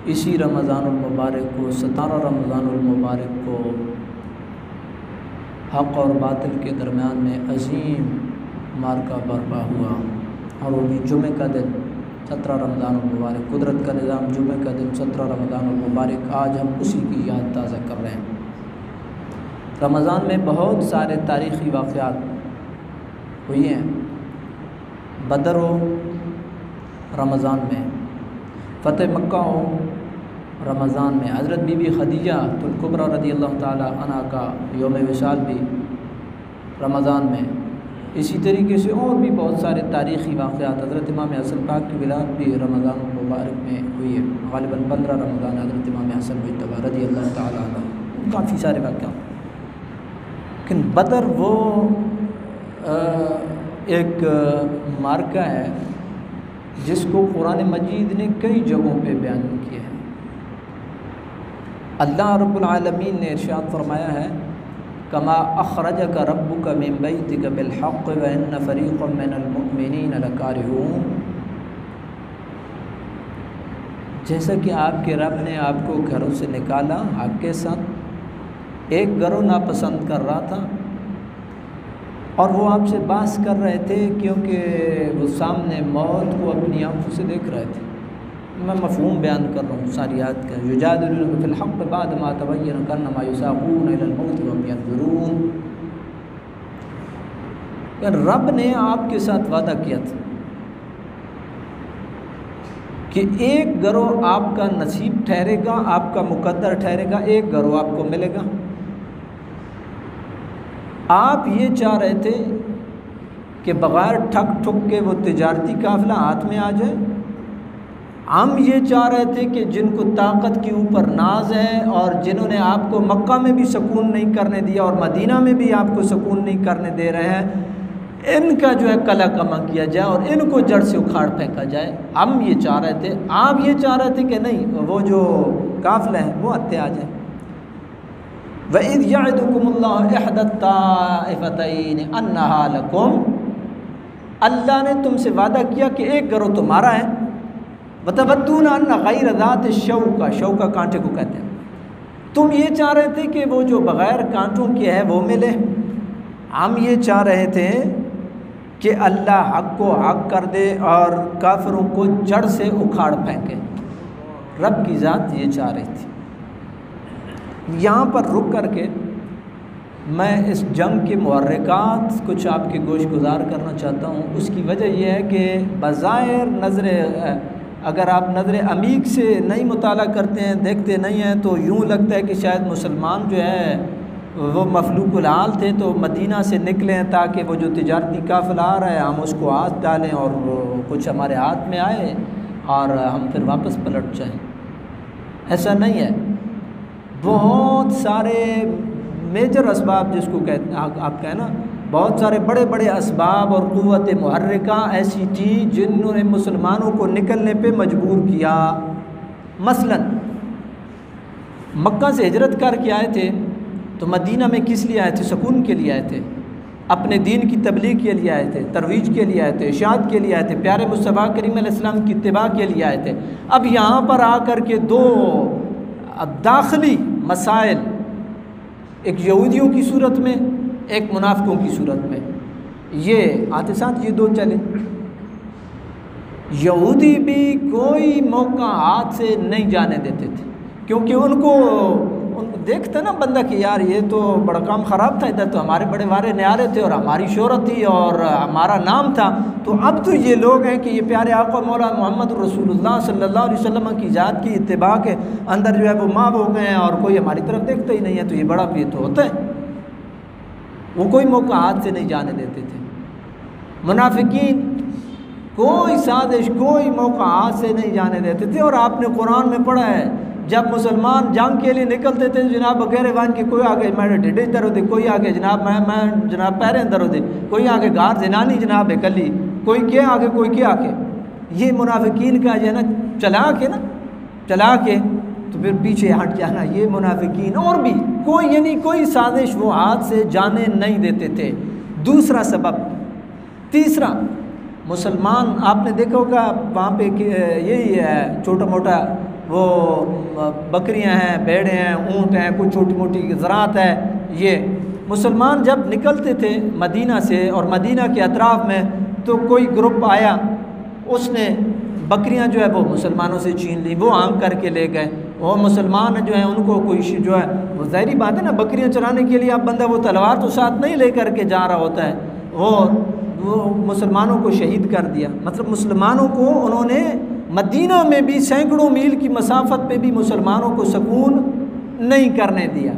इसी रमज़ानुल मुबारक को 17 रमज़ानुल मुबारक को हक़ और बातिल के दरमियान में अजीम मार्का बर्पा हुआ और वो भी जुमे का दिन 17 रमज़ानुल मुबारक, कुदरत का निज़ाम जुमे का दिन 17 रमज़ानुल मुबारक। आज हम उसी की याद ताज़ा कर रहे हैं। रमज़ान में बहुत सारे तारीख़ी वाक़यात हुई हैं। बदर हो रमज़ान में, फ़तेह मक्का हो रमज़ान में, हज़रत बीबी खदीजा तुल कुबरा रज़ियल्लाहु ताला अन्हा का यौम विसाल भी रमज़ान में। इसी तरीके से और भी बहुत सारे तारीख़ी वाक़यात, हज़रत इमाम हसन पाक की विलादत भी रमज़ान मुबारक में हुई है। ग़ालिबन 15 रमज़ान हज़रत इमाम हसन मुज्तबा रज़ियल्लाहु ताला अन्हु, काफ़ी सारे वाक़यात। लेकिन बदर वो एक मार्का है जिसको कुरान मजीद ने कई जगहों पे बयान किया है। अल्लाह रब्बुल आलमीन ने इरशाद फरमाया है, कमा अखरजक रब्बुक मिन बैतिक बिल हक़्क़ व इन्न फ़रीक़म मिनल मुअमिनीन लकारिहून। जैसा कि आपके रब ने आपको घरों से निकाला, आपके साथ एक गिरोह नापसंद कर रहा था और वो आपसे बात कर रहे थे क्योंकि वो सामने मौत को अपनी आँखों से देख रहे थे। मैं मफ़हूम बयान कर रहा हूँ सारी आयत का। युजादिलूनका फ़िल हक़्क़ बअद मा तबय्यन कअन्नमा युसाक़ूना इलल मौत वहुम यंज़ुरून। रब ने आपके साथ वादा किया था कि एक गिरोह आपका नसीब ठहरेगा, आपका मुक़द्दर ठहरेगा, एक गिरोह आपको मिलेगा। आप ये चाह रहे थे कि बग़ैर ठग ठुक के वो तिजारती काफ़िला हाथ में आ जाए। हम ये चाह रहे थे कि जिनको ताकत के ऊपर नाज है और जिन्होंने आपको मक्का में भी सुकून नहीं करने दिया और मदीना में भी आपको सुकून नहीं करने दे रहे हैं, इनका जो है कला कमा किया जाए और इनको जड़ से उखाड़ फेंका जाए। हम ये चाह रहे थे, आप ये चाह रहे थे कि नहीं, वो जो काफ़िला है वो हत्या आ जाए। वइज़ यअदुकुमुल्लाहु इहदत ताइफ़तैन अन्नहा लकुम। अल्लाह ने तुमसे वादा किया कि एक गिरोह तुम्हारा है। वतवद्दूना अन्ना गैर ज़ाति शौका, शौका कांटे को कहते हैं। तुम ये चाह रहे थे कि वो जो बग़ैर कांटों के है वो मिले। हम ये चाह रहे थे कि अल्लाह हक़ को हक़ कर दे और काफिरों को जड़ से उखाड़ फेंके। रब की ज़ात ये चाह रही थी। यहाँ पर रुक कर के मैं इस जंग के मुहर्रिकात कुछ आपके गोश गुजार करना चाहता हूँ। उसकी वजह यह है कि बज़ाहिर नज़र अगर आप नज़र अमीक से नहीं मुताला करते हैं, देखते नहीं हैं, तो यूँ लगता है कि शायद मुसलमान जो है वो मफलूकुल हाल थे, तो मदीना से निकलें ताकि वो जो तिजारती काफ़िला आ रहा है हम उसको हाथ डालें और कुछ हमारे हाथ में आए और हम फिर वापस पलट जाएं। ऐसा नहीं है। बहुत सारे मेजर असबाब जिसको कहते हैं आप कहना, बहुत सारे बड़े बड़े असबाब और क़ुव्वत मुहर्रिका ऐसी थी जिन्होंने मुसलमानों को निकलने पे मजबूर किया। मसलन मक्का से हिजरत करके आए थे तो मदीना में किस लिए आए थे? सुकून के लिए आए थे, अपने दीन की तबलीग के लिए आए थे, तरवीज के लिए आए थे, इरशाद के लिए आए थे, प्यारे मुस्तफ़ा करीम अलैहिस्सलाम की इत्तिबा के लिए आए थे। अब यहाँ पर आकर के दो दाखिली मसाइल, एक यहूदियों की सूरत में, एक मुनाफिकों की सूरत में, ये आते साथ ये दो चले। यहूदी भी कोई मौका हाथ से नहीं जाने देते थे क्योंकि उनको देखता ना बंदा कि यार ये तो बड़ा काम ख़राब था, इधर तो हमारे बड़े वारे न्यारे थे और हमारी शोहरत थी और हमारा नाम था, तो अब तो ये लोग हैं कि ये प्यारे आका मौला मोहम्मद रसूलुल्लाह सल्लल्लाहु अलैहि वसल्लम की ज़ात की इत्तिबा के अंदर जो है वो माँ हो गए हैं और कोई हमारी तरफ देखता ही नहीं है, तो ये बड़ा ये तो होता है। वो कोई मौका हाथ से नहीं जाने देते थे। मुनाफिकीन कोई साजिश, कोई मौका हाथ से नहीं जाने देते थे। और आपने कुरान में पढ़ा है जब मुसलमान जंग के लिए निकलते थे जनाब वगैरह वान के, कोई आगे मेरे ढिडे दर्द दे, कोई आगे जनाब मैं जनाब पैरें दर्द दे, कोई आगे गार जनानी जनाब है कली, कोई के आगे कोई के आगे। ये मुनाफिकीन का जो है ना चला के तो फिर पीछे हट जाना, ये मुनाफिकीन। और भी कोई यानी कोई साजिश वो हाथ से जाने नहीं देते थे। दूसरा सबब। तीसरा, मुसलमान आपने देखा होगा वहाँ पे यही है छोटा मोटा वो बकरियां हैं, भेड़ें हैं, ऊँट हैं, कुछ छोटी मोटी ज़राअत है। ये मुसलमान जब निकलते थे मदीना से और मदीना के अतराफ़ में, तो कोई ग्रुप आया, उसने बकरियां जो है वो मुसलमानों से छीन ली, वो आम करके ले गए। और मुसलमान जो है उनको कोई जो है, वो ज़ाहिरी बात है ना, बकरियां चराने के लिए अब बंदा वो तलवार तो साथ नहीं ले करके जा रहा होता है, वो मुसलमानों को शहीद कर दिया। मतलब मुसलमानों को उन्होंने मदीना में भी सैकड़ों मील की मसाफत पे भी मुसलमानों को सुकून नहीं करने दिया।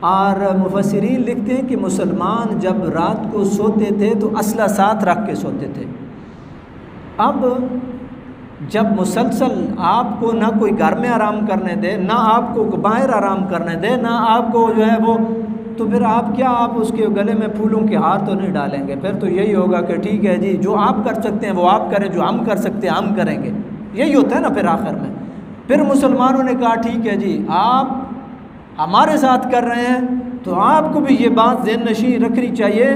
और मुफस्सिरीन लिखते हैं कि मुसलमान जब रात को सोते थे तो असला साथ रख के सोते थे। अब जब मुसलसल आपको ना कोई घर में आराम करने दे, ना आपको बाहर आराम करने दे, ना आपको जो है वो, तो फिर आप क्या, आप उसके गले में फूलों के हार तो नहीं डालेंगे। फिर तो यही होगा कि ठीक है जी, जो आप कर सकते हैं वो आप करें, जो हम कर सकते हैं हम करेंगे, यही होता है ना फिर आखिर में। फिर मुसलमानों ने कहा ठीक है जी, आप हमारे साथ कर रहे हैं तो आपको भी ये बात ज़हन नशीं रखनी चाहिए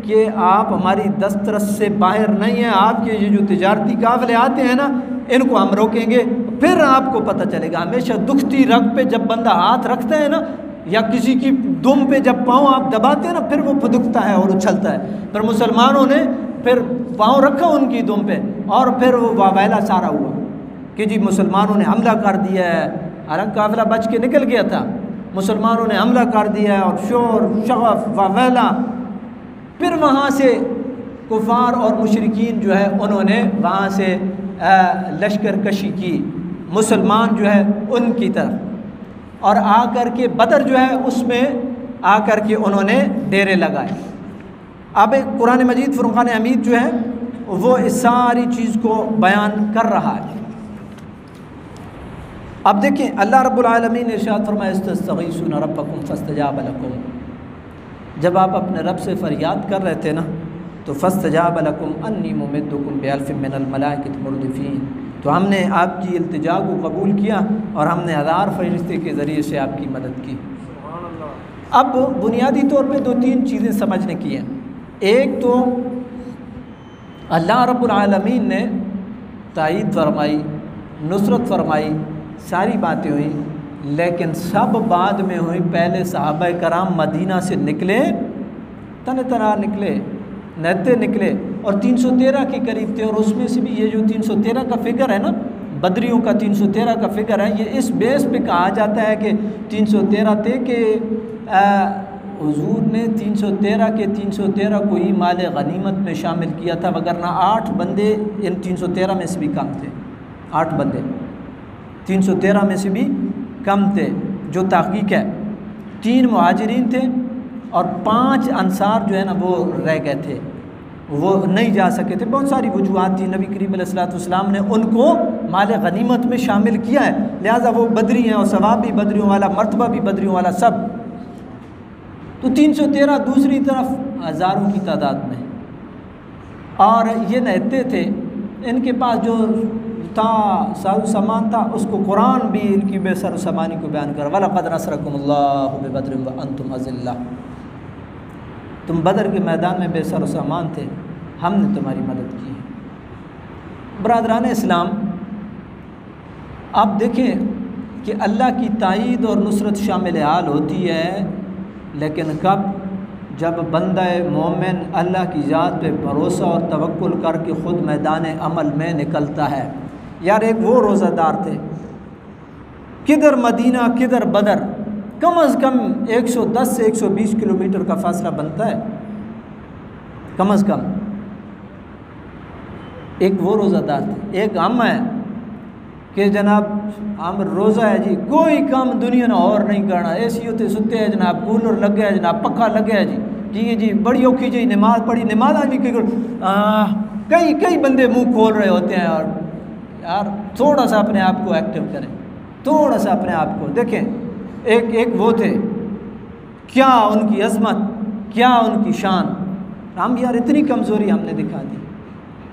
कि आप हमारी दस्तरस से बाहर नहीं हैं। आपके ये जो तिजारती काफ़िले आते हैं ना, इनको हम रोकेंगे, फिर आपको पता चलेगा। हमेशा दुखती रग पे जब बंदा हाथ रखता है ना, या किसी की दुम पे जब पाँव आप दबाते हैं ना, फिर वो फुदकता है और उछलता है। फिर मुसलमानों ने फिर पाँव रखा उनकी दुम पे, और फिर वो वावैला सारा हुआ कि जी मुसलमानों ने हमला कर दिया है। हालांकि काफ़िला बच के निकल गया था, मुसलमानों ने हमला कर दिया है, और शोर शगफ वावैला। फिर वहाँ से कुफार और मुशरिकीन जो है उन्होंने वहाँ से लश्कर कशी की, मुसलमान जो है उनकी तरफ, और आकर के बदर जो है उसमें आकर के उन्होंने डेरे लगाए। अब कुरान मजीद फुरक़ान हमीद जो है वो इस सारी चीज़ को बयान कर रहा है। अब देखिए अल्लाह रब्बुल आलमीन ने इरशाद फरमाया, इस्तगीसूना रब्बकुम फस्तजाब लकुम। जब आप अपने रब से फ़रियाद कर रहे थे ना, तो फस्तजाब लकुम अन्नी मुमिद्दुकुम बिअल्फिन मिनल मलाइकति मुर्दिफीन, तो हमने आपकी इल्तिजा को कबूल किया और हमने 1000 फरिश्ते के ज़रिए से आपकी मदद की। अब बुनियादी तौर पे 2-3 चीज़ें समझने की हैं। एक तो अल्लाह रब्बुल आलमीन ने ताईद फरमाई, नुसरत फरमाई, सारी बातें हुई, लेकिन सब बाद में हुई। पहले सहाबा कराम मदीना से निकले, तन तना निकले, नहते निकले, और 313 के करीब थे। और उसमें से भी ये जो 313 का फिगर है ना, बदरियों का 313 का फिगर है, ये इस बेस पे कहा जाता है कि 313 थे कि हुजूर ने 313 के 313 को ही माल गनीमत में शामिल किया था, वगरना 8 बंदे इन 313 में से भी कम थे। 8 बंदे 313 में से भी कम थे, जो तहकीक है। 3 मुहाजिरीन थे और 5 अंसार जो है ना वो रह गए थे, वो नहीं जा सके थे। बहुत सारी वजूहात थी। नबी करीम अलैहिस्सलाम ने उनको माल गनीमत में शामिल किया है, लिहाजा वो बदरी हैं, और सवाब भी बदरियों वाला, मर्तबा भी बदरियों वाला, सब। तो 313 दूसरी तरफ हज़ारों की तादाद में, और ये नहते थे। इनके पास जो था साजो सामान था, उसको कुरान भी इनकी बेसर सामानी को बयान कर, वलक़द नसरकुमुल्लाहु बिबद्रिन व अंतुम अज़िल्ला, तुम बदर के मैदान में बेसर सामान थे, हमने तुम्हारी मदद की है। बरादरान इस्लाम, आप देखें कि अल्लाह की ताईद और नुसरत शामिल हाल होती है, लेकिन कब? जब बंदा मोमिन अल्लाह की ज़ात पे भरोसा और तवक्कुल करके ख़ुद मैदान अमल में निकलता है। यार एक वो रोज़ादार थे, किधर मदीना किधर बदर, कम अज़ कम 110 से 120 किलोमीटर का फासला बनता है, कम अज़ कम। एक वो रोज़ादार थे, एक हम है कि जनाब हम रोज़ा है जी, कोई काम दुनिया ने और नहीं करना, ऐसी होते सुते हैं जनाब, कूलर लग गया जनाब, पक्का लग गया जी, जी जी बड़ी औखी जी नमाज पढ़ी, नमाज आदमी कई बंदे मुंह खोल रहे होते हैं। और यार थोड़ा सा अपने आप को एक्टिव करें, थोड़ा सा अपने आप को देखें। एक वो थे, क्या उनकी अज़मत, क्या उनकी शान। हम यार इतनी कमज़ोरी हमने दिखा दी,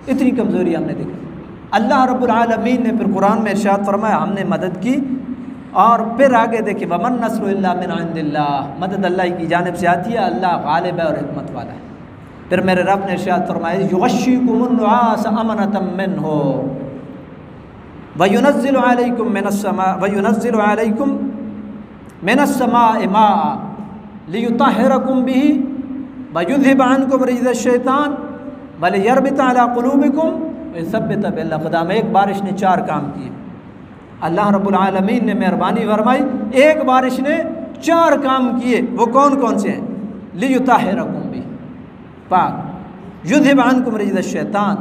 इतनी कमज़ोरी हमने दिखा। अल्लाह रब्बुल आलमीन ने फिर कुरान में इरशाद फरमाया, हमने मदद की। और फिर आगे देखिए, वमन नस्रु इल्ला मिन इंदिल्लाह, मदद अल्लाह की जानिब से आती है, अल्लाह गालिब है और हिकमत वाला है। फिर मेरे रब ने इरशाद फरमाया, युग़श्शिकुमुन नुआस अमनतम मिन्हु, वयुनज़्ज़िलु अलैकुम मिनस्समाइ माअ लियुतहिरकुम बिही वयुज़हिब अन्कुम रिज्ज़श-शैतान वलियरबित अला क़ुलूबिकुम वयुसब्बित बिल अक़दाम। एक बारिश ने 4 काम किए। अल्लाह रब्बुल आलमीन ने मेहरबानी फरमाई, एक बारिश ने 4 काम किए। वो कौन कौन से हैं? लियुतहिरकुम बिही पाक, युज़हिब अन्कुम रिज्ज़श-शैतान,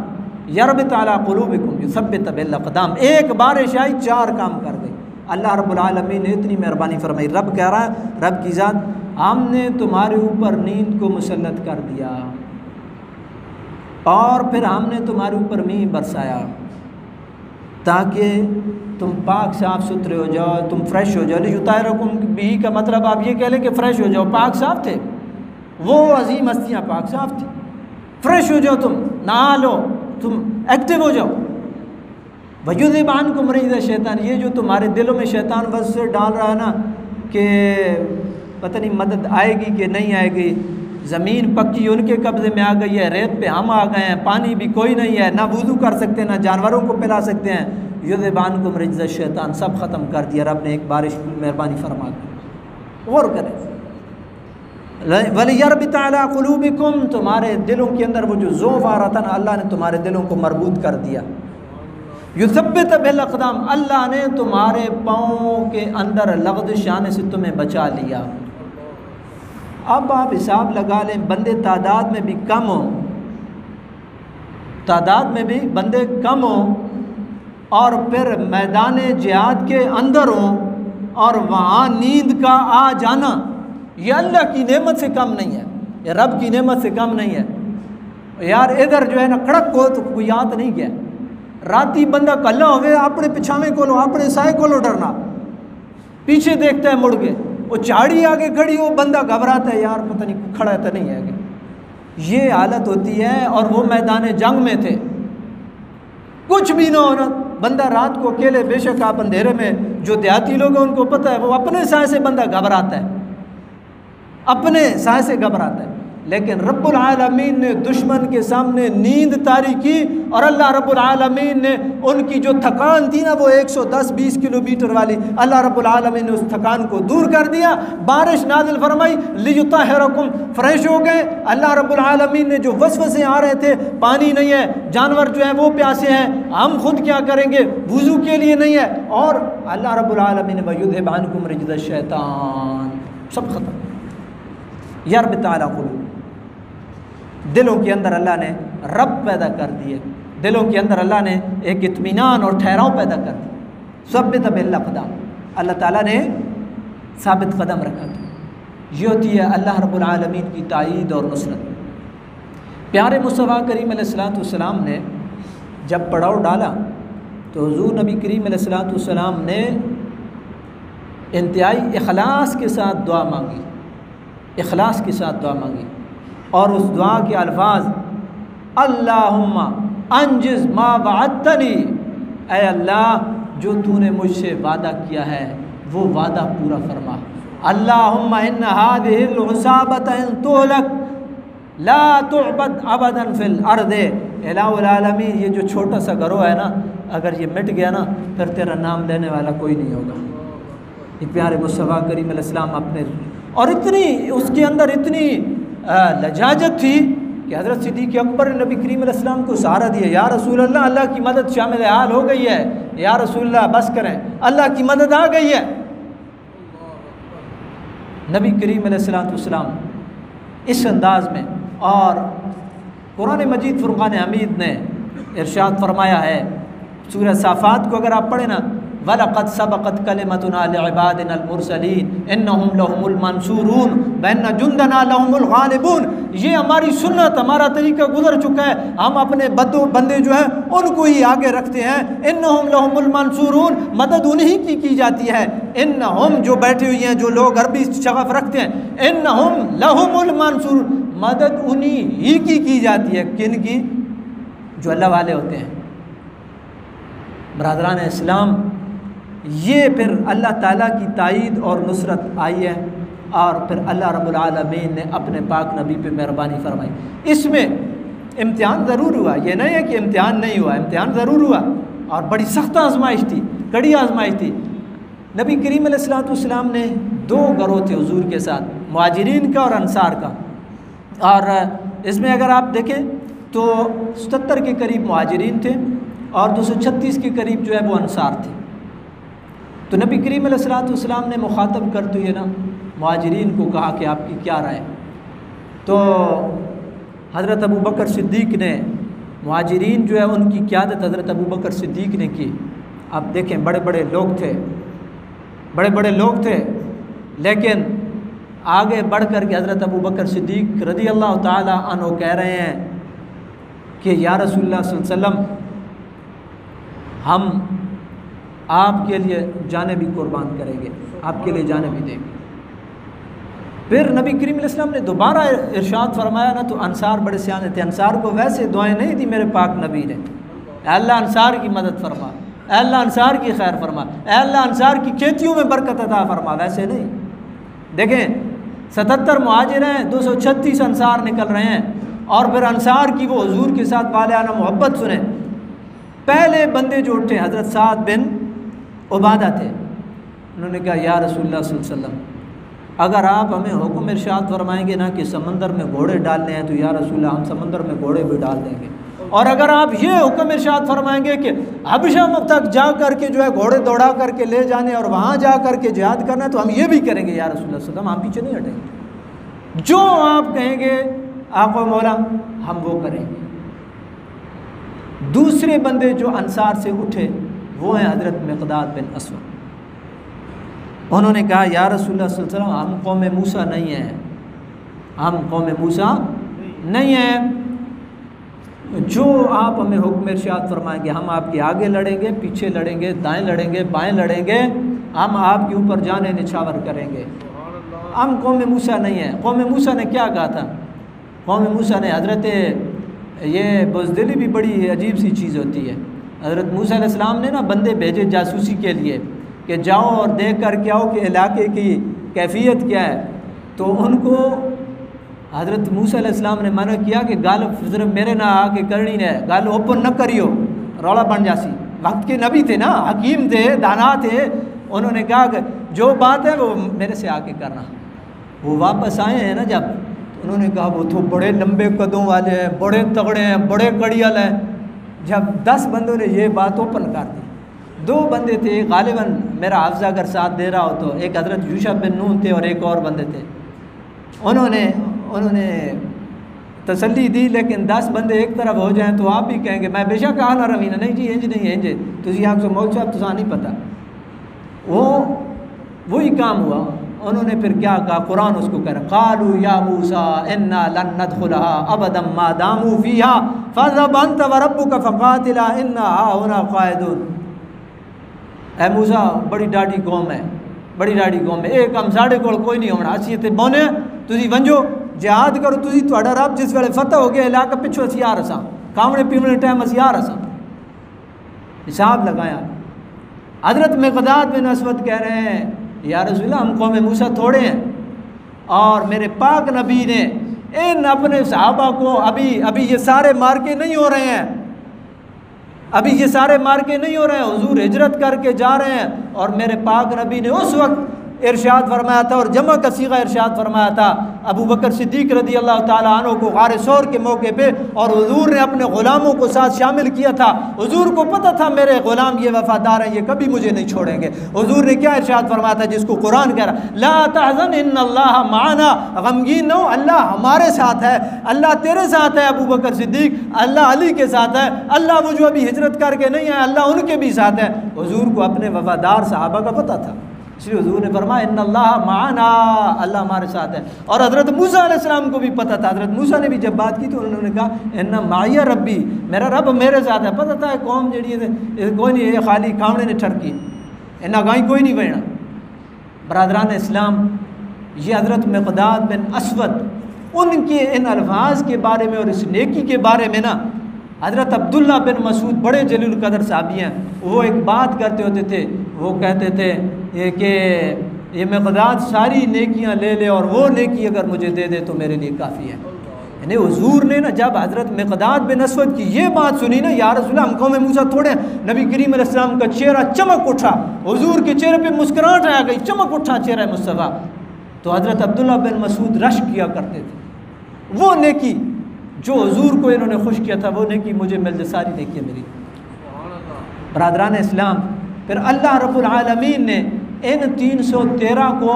यरबित अला क़ुलूबिकुम, युसब्बित बिल अक़दाम। एक बारिश आई, 4 काम कर गई। अल्लाह रब्बुल आलमीन ने इतनी मेहरबानी फरमाई। रब कह रहा है, रब की ज़ात, हमने तुम्हारे ऊपर नींद को मुसल्लत कर दिया और फिर हमने तुम्हारे ऊपर मींह बरसाया ताकि तुम पाक साफ़ सुथरे हो जाओ, तुम फ्रेश हो जाओ। लियुतहिरकुम बिही का मतलब आप ये कह लें कि फ़्रेश हो जाओ, पाक साफ़ थे वो अजीम हस्तियाँ, पाक साफ़ थी, फ्रेश हो जाओ, तुम नहा लो, तुम एक्टिव हो जाओ। वयुज़हिब अन्कुम रिज्ज़श-शैतान, ये जो तुम्हारे दिलों में शैतान बस से डाल रहा है ना कि पता नहीं मदद आएगी कि नहीं आएगी, ज़मीन पक्की उनके कब्ज़े में आ गई है, रेत पे हम आ गए हैं, पानी भी कोई नहीं है, ना वुज़ू कर सकते, ना जानवरों को पिला सकते हैं। युज़हिब अन्कुम रिज्ज़श-शैतान, सब ख़त्म कर दिया रब ने एक बारिश की मेहरबानी फरमा कर। और करें वलियरबित अला क़ुलूबिकुम, तुम्हारे दिलों के अंदर वो जो ज़ौफ़ आ रहा था ना, अल्लाह ने तुम्हारे दिलों को मरबूत कर दिया। युसब्बित बिल अक़दाम, अल्लाह ने तुम्हारे पाँव के अंदर लग़ज़िश आने से तुम्हें बचा लिया। अब आप हिसाब लगा लें, बंदे तादाद में भी कम हो, तादाद में भी बंदे कम हो और फिर मैदान जिहाद के अंदर हो और वहाँ नींद का आ जाना, ये अल्लाह की नेमत से कम नहीं है, ये रब की नेमत से कम नहीं है। यार इधर जो है ना कड़क को तो कोई याद नहीं गया, राती बंदा कल्ला होवे, अपने पिछावे को लो, अपने साए को लो डरना, पीछे देखता है मुड़ के, वो झाड़ी आगे खड़ी हो, बंदा घबराता है, यार पता नहीं खड़ा तो नहीं है आगे। ये हालत होती है। और वो मैदान जंग में थे, कुछ भी ना होना, बंदा रात को अकेले, बेशक आप अंधेरे में, जो देहाती लोग हैं उनको पता है, वो अपने साए से बंदा घबराता है, अपने साए से घबराता है। लेकिन रब्बुल आलमीन ने दुश्मन के सामने नींद तारी की और अल्लाह रब्बुल आलमीन ने उनकी जो थकान थी ना, वो 110-20 किलोमीटर वाली, अल्लाह रब्बुल आलमीन ने उस थकान को दूर कर दिया। बारिश नाज़िल फरमाई, लियुतहिरकुम, फ्रेश हो गए। अल्लाह रब्बुल आलमीन ने जो वसवसे आ रहे थे, पानी नहीं है, जानवर जो है वो प्यासे हैं, हम खुद क्या करेंगे, वुज़ू के लिए नहीं है, और अल्लाह रब्बुल आलमीन ने वयुज़हिब अन्कुम रिज्ज़श-शैतान, सब ख़त्म। यरबित अला क़ुलूब, दिलों के अंदर अल्लाह ने रब पैदा कर दिए, दिलों के अंदर अल्लाह ने एक इत्मीनान और ठहराव पैदा कर दिया। सब्बित बिल अक़दाम, अल्लाह ताला ने साबित कदम रखा था। ये होती है अल्लाह रब्बुल आलमीन की ताईद और नुसरत। प्यारे मुस्तफ़ा करीम अलैहिस्सलाम ने जब पड़ाव डाला तो हुज़ूर नबी करीम अलैहिस्सलाम ने इंतहाई इखलास के साथ दुआ मांगी, इखलास के साथ दुआ मांगी, और उस दुआ के अल्फाज, अल्लाहुम्मा अंजिज़ मा वअदतनी, ऐ अल्लाह जो तूने मुझसे वादा किया है वो वादा पूरा फरमा। अल्लाहुम्मा इन्ना हादिहिल उसाबत इन तुहलक ला तुअबद अबदन फिल अर्दे, इलाहुल आलमीन, ये जो छोटा सा घरों है ना, अगर ये मिट गया ना फिर तेरा नाम लेने वाला कोई नहीं होगा। ये प्यारे मुस्तफ़ा करीम अलैहिस्सलाम अपने, और इतनी उसके अंदर इतनी लजाजत थी कि हज़रत सिद्दीक़ अकबर ने नबी करीम अलैहिस्सलाम को सहारा दिया। या रसूल अल्लाह, अल्लाह की मदद शामिल हाल हो गई है, या रसूल अल्लाह बस करें, अल्लाह की मदद आ गई है। नबी करीम अलैहिस्सलाम इस अंदाज में, और कुरान मजीद फुरक़ान हमीद ने इरशाद फरमाया है, सूरह साफ़ात को अगर आप पढ़ें ना, वलक़द सबक़त कलिमतुना लिइबादिनल मुरसलीन इन्नहुम लहुमुल मंसूरून व इन्ना जुंदना लहुमुल गालिबून। ये हमारी सुन्नत, हमारा तरीका गुजर चुका है, हम अपने बंदे जो हैं उनको ही आगे रखते हैं। इन्नहुम लहुमुल मंसूरून, मदद उन्हीं की जाती है। इन्नहुम, जो बैठे हुए हैं, जो लोग अरबी शगफ रखते हैं, इन्नहुम लहुमुल मंसूरून, मदद उन्हीं ही की जाती है। किन की? जो अल्लाह वाले होते हैं। बरादरान इस्लाम, ये फिर अल्लाह ताला की ताईद और नुसरत आई है, और फिर अल्लाह रब्बुल आलमीन ने अपने पाक नबी पे मेहरबानी फरमाई। इसमें इम्तिहान ज़रूर हुआ, ये नहीं है कि इम्तिहान नहीं हुआ, इम्तिहान ज़रूर हुआ। और बड़ी सख्त आजमाइश थी, कड़ी आजमाइश थी। नबी करीम अलैहिस्सलाम ने 2 गिरोह थे हुजूर के साथ, मुहाजिरीन का और अंसार का। और इसमें अगर आप देखें तो 77 के करीब मुहाजिरीन थे और 236 के करीब जो है वो अंसार थे। तो नबी करीम अलैहिस्सलाम ने मुखातब करते हुए ना मुहाजिरीन को कहा कि आपकी क्या राय। तो हज़रत अबू बकर सिद्दीक़ ने, मुहाजिरीन जो है उनकी क़यादत हज़रत अबू बकर सिद्दीक़ ने की। आप देखें बड़े बड़े लोग थे, बड़े बड़े लोग थे, लेकिन आगे बढ़ कर के हज़रत अबू बकर सिद्दीक़ रज़ी अल्लाह ताला अन्हु कह रहे हैं कि या रसूलुल्लाह सल्लल्लाहु अलैहि वसल्लम, हम आपके लिए जाने भी कुर्बान करेंगे, आपके लिए जाने भी देंगे। फिर नबी करीम अलैहि सल्लम ने दोबारा इरशाद फरमाया ना, तो अंसार बड़े सियाने थे, अंसार को वैसे दुआएं नहीं दी मेरे पाक नबी ने, अल्लाह अंसार की मदद फरमा, अल्लाह अंसार की खैर फरमा, अल्लाह अंसार की खेतियों में बरकत अता फरमा, वैसे नहीं। देखें 77 मुहाजिर हैं, 236 अंसार निकल रहे हैं, और फिर अंसार की वो हुजूर के साथ वाले आना मोहब्बत सुने। पहले बंदे जो उठे हज़रत साद बिन उबादा थे, उन्होंने कहा या रसूलुल्लाह सल्लल्लाहु अलैहि वसल्लम, अगर आप हमें हुक्म इरशाद फरमाएंगे ना कि समंदर में घोड़े डालने हैं, तो या रसूलुल्लाह हम समंदर में घोड़े भी डाल देंगे। और अगर आप ये हुक्म इरशाद फरमाएंगे कि हबशा तक जा करके जो है घोड़े दौड़ा करके ले जाने और वहाँ जा करके जिहाद करना है, तो हम ये भी करेंगे या रसूलुल्लाह सल्लल्लाहु अलैहि वसल्लम, हम पीछे नहीं हटेंगे, जो आप कहेंगे आका मौला हम वो करेंगे। दूसरे बंदे जो अंसार से उठे वो हैं हज़रत मिक़दाद बिन असवद। उन्होंने कहा या रसूलुल्लाह सल्लल्लाहु अलैहि वसल्लम, हम कौम मूसा नहीं हैं, हम कौम मूसा नहीं हैं, जो आप हमें हुक्म इरशाद फरमाएंगे हम आपके आगे लड़ेंगे, पीछे लड़ेंगे, दाएं लड़ेंगे, बाएं लड़ेंगे, हम आपके ऊपर जाने निछावर करेंगे, हम कौम मूसा नहीं हैं। कौम मूसा ने क्या कहा था? कौम मूसा ने हज़रत, ये बुज़दिली भी बड़ी अजीब सी चीज़ होती है, हज़रत मूसा अलैहिस्सलाम ने ना बंदे भेजे जासूसी के लिए कि जाओ और देख कर के आओ कि इलाके की कैफियत क्या है। तो उनको हज़रत मूसा अलैहिस्सलाम ने मना किया कि गाल सिर्फ मेरे ना आके करनी है, गाल ओपन न करियो, रौला बन जासी। वक्त के नबी थे ना, हकीम थे, दाना थे, उन्होंने कहा कि जो बात है वो मेरे से आके करना। वो वापस आए हैं ना जब, उन्होंने कहा वो तो बड़े लंबे कदों वाले हैं, बड़े तगड़े हैं, बड़े कड़ियल हैं। जब 10 बंदों ने ये बात ओपन कर दी, 2 बंदे थे, गालिबन मेरा हाफ़ज़ा अगर साथ दे रहा हो तो, एक हज़रत यूशा बिन नून थे और एक और बंदे थे। उन्होंने तसल्ली दी, लेकिन 10 बंदे एक तरफ हो जाएं तो आप भी कहेंगे मैं बेशक आना रवीना नहीं जी, इंज नहीं इंज तुझी आग से मौत साहब तुझा नहीं पता। वही काम हुआ। उन्होंने फिर क्या कहा, कुरान उसको कह रहा, क़ालू या मूसा इन्ना लन नदखुलहा अबदम मा दामू फ़ीहा फ़ज़हब अंत व रब्बुका फ़क़ातिला इन्ना हाहुना क़ाइदून। ऐ मूसा बड़ी डाढ़ी कौम है, बड़ी डाढ़ी कौम है, एक हम साढ़े कोल कोई नहीं होना, असी इत्थे बौने तुसी वंजो जिहाद करो, तुसी तुहाडा रब जिस वेले फतह हो गया इलाका पिछो असी आ रसा, खावणे पीवणे टाइम असी आ रसा। हिसाब लगाया। हज़रत मिक़दाद बिन असवद कह रहे हैं या रसूलल्लाह हम कौम मूसा थोड़े हैं, और मेरे पाक नबी ने इन अपने सहाबा को अभी ये सारे मार्के नहीं हो रहे हैं, अभी ये सारे मार्के नहीं हो रहे हैं, हुजूर हिजरत करके जा रहे हैं। और मेरे पाक नबी ने उस वक्त इरशाद फरमाया था और जमा का सीगा इरशाद फरमाया था अबू बकर सिद्दीक़ रज़ी अल्लाह ताला अन्हु को गारे सौर के मौके पे, और हुजूर ने अपने ग़ुलामों को साथ शामिल किया था। हुजूर को पता था मेरे ग़ुलाम ये वफ़ादार हैं, ये कभी मुझे नहीं छोड़ेंगे। हुजूर ने क्या इरशाद फरमाया था जिसको कुरान कह रहा, ला तहज़न इन्नल्लाह माना, गमगीन न हो, अल्लाह हमारे साथ है, अल्लाह तेरे साथ है अबू बकर सिद्दीक़, अल्लाह अली के साथ है, अल्लाह वो जो अभी हिजरत करके नहीं है अल्लाह उनके भी साथ है। हुजूर को अपने वफ़ादार सहाबा का पता था, इसलिए हुजूर ने फरमाया इन्नल्लाह माना, अल्लाह हमारे साथ है। और हज़रत मूसा अलैहिस्सलाम को भी पता था, हज़रत मूसा ने भी जब बात की तो उन्होंने कहा इन्ना माया रब्बी, मेरा रब मेरे साथ है। पता था कौम जी कोई नहीं, ये खाली खावने ने ठरकी, इन्ना गाई कोई नहीं बहना। बरादरान इस्लाम, ये हज़रत मिक़दाद बिन असवद, उनके इन अल्फाज के बारे में और इस नेकी के बारे में ना हज़रत अब्दुल्ला बिन मसूद बड़े जलील कदर साहबी हैं, वो एक बात करते होते थे, वो कहते थे कि ये मिक़दाद सारी नेकियां ले ले और वो नेकी अगर मुझे दे दे तो मेरे लिए काफ़ी है। यानी हुजूर ने ना जब हज़रत मिक़दाद बिन अस्वद की ये बात सुनी ना, या रसूलल्लाह हम कौम मूसा थोड़े, नबी करीम अलैहिस्सलाम का चेहरा चमक उठा, हुजूर के चेहरे पे मुस्कुराहट आ गई, चमक उठा चेहरा मुस्तफ़ा। तो हज़रत अब्दुल्लाह बिन मसूद रश किया करते थे, वो नेकी जो हुजूर को इन्होंने खुश किया था, वो नेकी मुझे मिल जाए, सारी नेकी मेरी। बरादरान इस्लाम, फिर अल्लाह रब्बुल आलमीन ने इन 313 को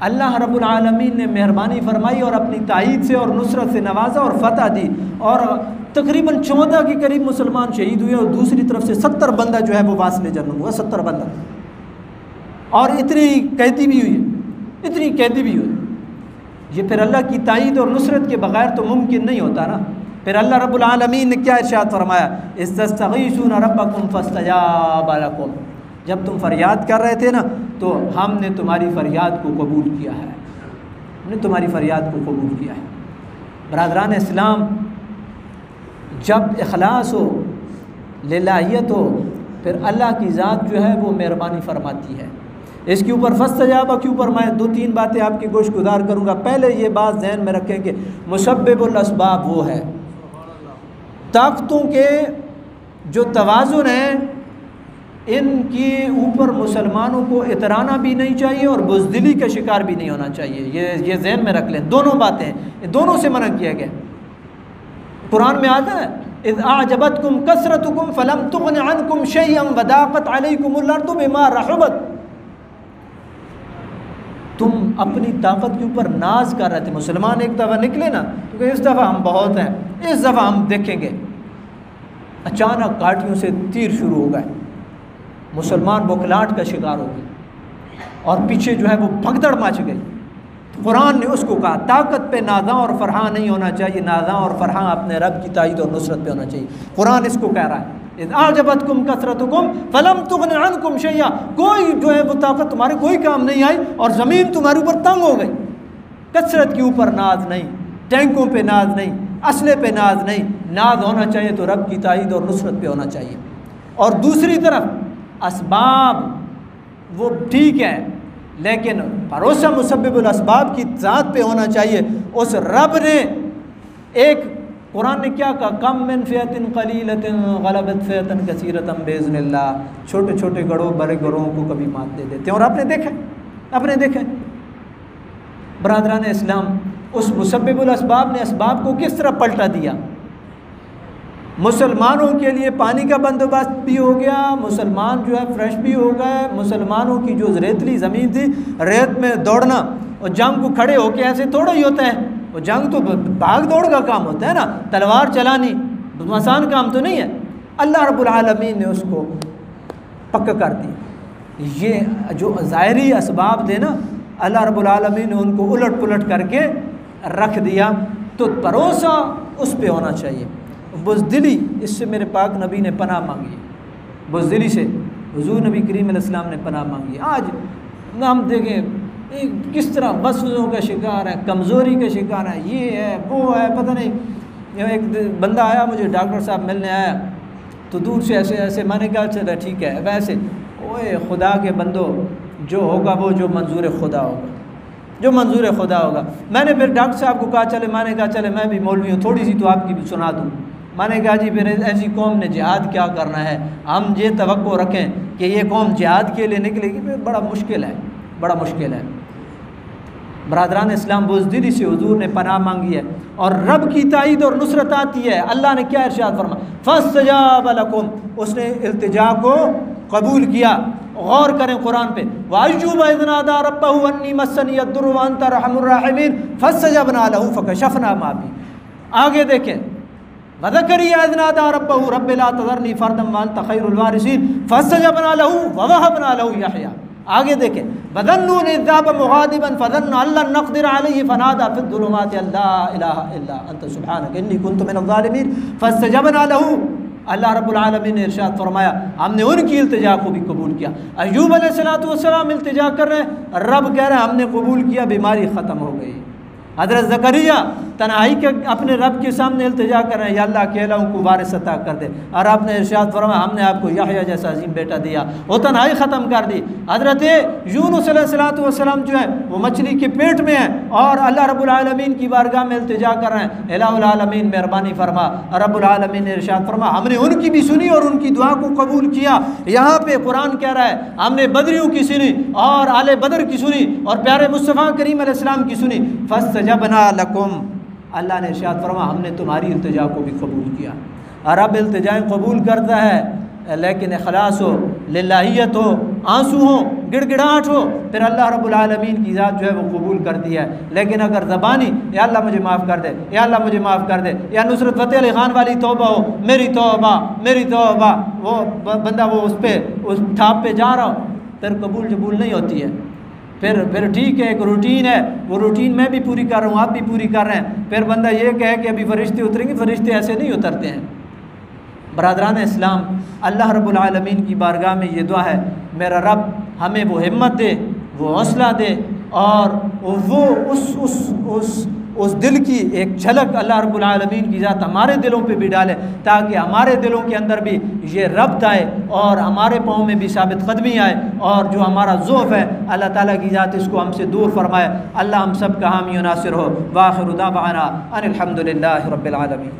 अल्लाह रब्बुल आलमीन ने मेहरबानी फरमाई और अपनी ताईद से और नुसरत से नवाजा और फतह दी, और तकरीबन 14 के करीब मुसलमान शहीद हुए, और दूसरी तरफ से 70 बंदा जो है वो वासिल जन्नत हुआ, 70 बंदा, और इतनी कैदी भी हुई, इतनी कैदी भी हुई। ये फिर अल्लाह की ताईद और नुसरत के बगैर तो मुमकिन नहीं होता ना। फिर अल्लाह रब्बुल आलमीन ने क्या इरशाद फरमाया, इस्तस्तगीसूना रब्बकुम फस्तजाब लकुम, जब तुम फरियाद कर रहे थे ना तो हमने तुम्हारी फ़रियाद को कबूल किया है, हमने तुम्हारी फ़रियाद को कबूल किया है। बरादरान इस्लाम, जब इखलास हो, लिल्लाहियत हो, फिर अल्लाह की ज़ात जो है वो मेहरबानी फरमाती है। इसके ऊपर फस्तजाबा के ऊपर मैं 2-3 बातें आपकी गोश गुजार करूँगा। पहले ये बात जहन में रखें कि मुसब्बिबुल अस्बाब वो है, ताकतों के जो तवाज़ुन है इनके ऊपर मुसलमानों को इतराना भी नहीं चाहिए और बुज़दिली का शिकार भी नहीं होना चाहिए। ये ज़हन में रख लें, दोनों बातें, दोनों से मना किया गया। कुरान में आता है, इज़ आजबतकुम कसरतुकुम फलम तुग़न अन्कुम शैअन वदाक़त अलैकुमुल अर्दु बिमा रहुबत, तुम अपनी ताकत के ऊपर नाज कर रहे थे। मुसलमान एक दफ़ा निकले ना तो इस दफ़ा हम बहुत हैं, इस दफ़ा हम देखेंगे, अचानक काटियों से तीर शुरू हो गए, मुसलमान बौखलाहट का शिकार हो गए और पीछे जो है वो भगदड़ मच गई। तो कुरान ने उसको कहा, ताकत पे नाज़ा और फरहा नहीं होना चाहिए, नाज़ा और फरहा अपने रब की ताईद और नुसरत पे होना चाहिए। कुरान इसको कह रहा है, आजबतकुम कसरतुकुम फलम तुग़न अन्कुम शैअ, कोई जो है वो ताकत तुम्हारे कोई काम नहीं आई और ज़मीन तुम्हारे ऊपर तंग हो गई। कसरत के ऊपर नाज नहीं, टैंकों पे नाज नहीं, असले पे नाज नहीं, नाज होना चाहिए तो रब की ताईद और नुसरत पे होना चाहिए। और दूसरी तरफ असबाब वो ठीक है, लेकिन भरोसा मुसब्बिबुल असबाब की ज़ात पे होना चाहिए। उस रब ने एक, कुरान ने क्या कहा, कम मिन फ़ियतिन क़लीलतिन ग़लबत फ़ियतन कसीरतन बिइज़्निल्लाह, छोटे छोटे गढ़ों बड़े गढ़ों को कभी मात दे देते हैं। और आपने देखे बरादरान इस्लाम, उस मुसब्बिबुल असबाब ने असबाब को किस तरह पलटा दिया। मुसलमानों के लिए पानी का बंदोबस्त भी हो गया, मुसलमान जो है फ्रेश भी हो गए, मुसलमानों की जो रेतली ज़मीन थी, रेत में दौड़ना और जंग को खड़े होके ऐसे थोड़ा ही होता है, वो जंग तो भाग दौड़ का काम होता है ना, तलवार चलानी आसान काम तो नहीं है। अल्लाह रब्बुल आलमीन ने उसको पक्का कर दिया। ये जो ज़ाहिरी असबाब थे ना, अल्लाह रब्बुल आलमीन ने उनको उलट पुलट करके रख दिया। तो भरोसा उस पे होना चाहिए। बुज़दिली, इससे मेरे पाक नबी ने पनाह मांगी, बुज़दिली से हुज़ूर नबी करीम अलैहिस्सलाम ने पनाह मांगी। आज ना हम देखें किस तरह वस्वसों का शिकार है, कमज़ोरी का शिकार है, ये है वो है, पता नहीं। एक बंदा आया मुझे, डॉक्टर साहब मिलने आया, तो दूर से ऐसे ऐसे, मैंने कहा चला ठीक है, वैसे ओए खुदा के बंदो, जो होगा वो जो मंजूर खुदा होगा, जो मंजूर खुदा होगा। मैंने फिर डॉक्टर साहब को कहा चले, मैंने कहा चले मैं भी मौलवी हूँ, थोड़ी सी तो आपकी भी सुना दूँ। मैंने कहा जी फिर ऐसी कौम ने जिहाद क्या करना है, हम ये तवक्को रखें कि ये कौम जिहाद के लिए निकलेगी, फिर बड़ा मुश्किल है, बड़ा मुश्किल है। बरादरान इस्लाम, बुज़दिली से हुजूर ने पनाह मांगी है और रब की ताईद और नुसरत आती है। अल्लाह ने क्या इरशाद फरमा, फस्तजाब लकुम, उसने इल्तिजा को कबूल किया। गौर करें कुरान पे, वाय्यूब इज़ नादा रब्बहु अन्नी मस्सनी यद्दुर्रु व अंता अर्हमुर राहिमीन फस्तजबना लहु फकशफना मा बी। आगे देखें, वज़करिया इज़ नादा रब्बहु रब्बि ला तज़रनी फ़र्दन व अंता खैरुल वारिसीन फस्तजबना लहु व वहबना लहु यहया। आगे देखें, वज़न्नून इज़ ज़हाबा मुग़ादिबन फ़ज़न्ना अल्लन नक़दिर अलैहि फ़नादा फ़िज़्ज़ुलुमाति अल्ला इलाहा इल्ला अंता सुब्हानका इन्नी कुन्तु मिनज़ ज़ालिमीन फ़स्तजबना लहु। अल्लाह रब्बुल आलमीन ने इरशाद फरमाया, हमने उनकी इल्तिजा को भी कबूल किया। अय्यूब अलैहिस्सलातु वस्सलाम इल्तिजा कर रहे हैं, रब कह रहे हैं हमने कबूल किया, बीमारी ख़त्म हो गई। हज़रत ज़करिया तन्हाई के अपने रब के सामने इल्तिजा कर रहे हैं, या अल्लाह अकेला को वारिस अता कर दे। और आपने इरशाद फरमाया हमने आपको याहया जैसा अजीम बेटा दिया, वो तन्हाई ख़त्म कर दी। हज़रत यूनुस अलैहिस्सलाम जो है वो मछली के पेट में है और अल्लाह रब्बुल आलमीन की बारगाह में इल्तिजा कर रहे हैं, इलाहुल आलमीन मेहरबानी फरमा। रब्बुल आलमीन ने इरशाद फरमा हमने उनकी भी सुनी और उनकी दुआ को कबूल किया। यहाँ पे कुरान कह रहा है हमने बदरियों की सुनी और आले बदर की सुनी और प्यारे मुस्तफ़ा करीम अलैहिस्सलाम की सुनी। फस्तजबना लकुम, अल्लाह ने इरशाद फरमा हमने तुम्हारी इल्तिजा को भी कबूल किया। और अब इल्तिजाएँ कबूल करता है लेकिन इखलास हो, लिल्लाहियत हो, आंसू हो, गिड़गिड़ाहट हो, फिर अल्लाह रब्बुल आलमीन की ज़ात जो है वो कबूल करती है। लेकिन अगर ज़बानी या अल्लाह मुझे माफ़ कर दे, या अल्लाह मुझे माफ़ कर दे, या नुसरत फ़तेह अली ख़ान वाली तौबा हो, मेरी तौबा मेरी तौबा, वो बंदा वो उस ठाप पे जा रहा हो, फिर कबूल नहीं होती है। फिर ठीक है, एक रूटीन है, वो रूटीन मैं भी पूरी कर रहा हूँ, आप भी पूरी कर रहे हैं। फिर बंदा ये कहे कि अभी फरिश्ते उतरेंगे, फरिश्ते ऐसे नहीं उतरते हैं। बरादरान इस्लाम, अल्लाह रब्बुल आलमीन की बारगाह में ये दुआ है मेरा रब हमें वो हिम्मत दे, वो हौसला दे और वो उस दिल की एक झलक अल्लाह रब्बुल आलमीन की ज़ात हमारे दिलों पे भी डाले, ताकि हमारे दिलों के अंदर भी ये रब्त आए और हमारे पाँव में भी साबित कदमी आए और जो हमारा ज़ौफ़ है अल्लाह ताला की ज़ात इसको हमसे दूर फरमाए। अल्लाह हम सब का हामी नासिर हो। वाखिर दावाना अनिल हम्दुलिल्लाहि रब्बिल आलमीन।